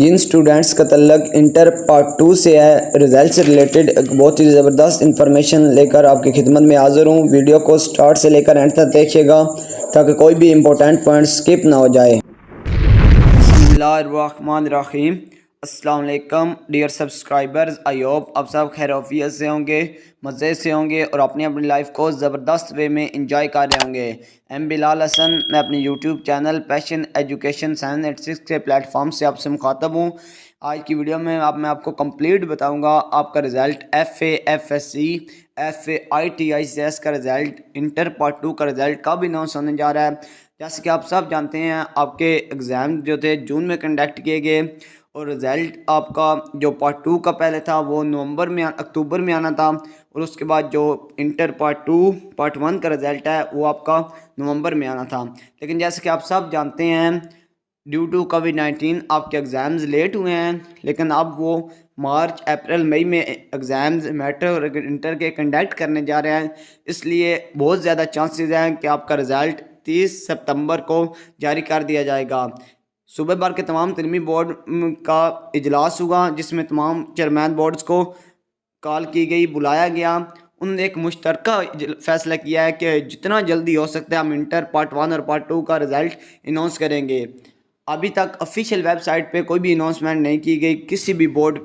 जिन students का तल्लक inter part 2 से है, रिजल्ट से रिलेटेड एक बहुत ही ज़बरदस्त इंफॉर्मेशन लेकर आपकी खिदमत में हाज़िर हूँ। वीडियो को स्टार्ट से लेकर एंड तक देखिएगा ताकि कोई भी इम्पोर्टेंट पॉइंट स्किप ना हो जाए। बिस्मिल्लाहिर्रहमानिर्रहीम। अस्सलाम वालेकुम डियर सब्सक्राइबर्स, आई होप आप सब खैरियत से होंगे, मज़े से होंगे और अपनी अपनी लाइफ को ज़बरदस्त वे में इंजॉय कर रहे होंगे। एम बिलाल हसन, मैं अपने यूट्यूब चैनल पैशन एजुकेशन 786 के प्लेटफॉर्म से आपसे मुखातब हूँ। आज की वीडियो में मैं आपको कंप्लीट बताऊंगा आपका result FA FSC FA ITICS का रिज़ल्ट इंटर पार्ट 2 का रिज़ल्ट कब अनाउंस होने जा रहा है। जैसे कि आप सब जानते हैं, आपके एग्ज़ाम जो थे जून में कंडक्ट किए गए और रिज़ल्ट आपका जो पार्ट 2 का पहले था वो अक्टूबर में आना था, और उसके बाद जो इंटर पार्ट 1 का रिज़ल्ट है वो आपका नवंबर में आना था। लेकिन जैसे कि आप सब जानते हैं, ड्यू टू कोविड-19 आपके एग्ज़ाम्स लेट हुए हैं, लेकिन अब वो मार्च अप्रैल मई में एग्ज़ाम्स मेट्रो और इंटर के कंडक्ट करने जा रहे हैं। इसलिए बहुत ज़्यादा चांसेस हैं कि आपका रिज़ल्ट 30 सितंबर को जारी कर दिया जाएगा। सूबे भर के तमाम तलीमी बोर्ड का इजलास हुआ, जिसमें तमाम चेयरमैन बोर्ड्स को कॉल की गई, बुलाया गया। उन्होंने एक मुश्तरका फ़ैसला किया है कि जितना जल्दी हो सकता है हम इंटर पार्ट 1 और पार्ट 2 का रिज़ल्ट अनाउंस करेंगे। अभी तक ऑफिशियल वेबसाइट पे कोई भी अनाउंसमेंट नहीं की गई किसी भी बोर्ड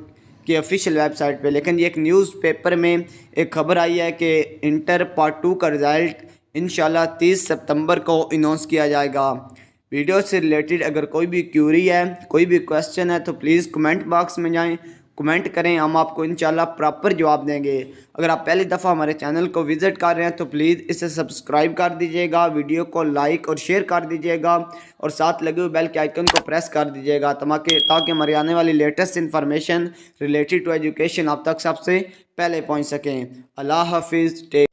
की ऑफिशियल वेबसाइट पे, लेकिन ये एक न्यूज़पेपर में एक खबर आई है कि इंटर पार्ट 2 का रिज़ल्ट इंशाल्लाह 30 सितंबर को अनाउंस किया जाएगा। वीडियो से रिलेटेड अगर कोई भी क्यूरी है, कोई भी क्वेश्चन है, तो प्लीज़ कमेंट बॉक्स में जाएं, कमेंट करें, हम आपको इंशाल्लाह प्रॉपर जवाब देंगे। अगर आप पहली दफ़ा हमारे चैनल को विज़िट कर रहे हैं तो प्लीज़ इसे सब्सक्राइब कर दीजिएगा, वीडियो को लाइक और शेयर कर दीजिएगा और साथ लगे हुए बेल के आइकन को प्रेस कर दीजिएगा ताकि हमारी आने वाली latest information related to education आप तक सबसे पहले पहुंच सकें। अल्लाह हाफिज़।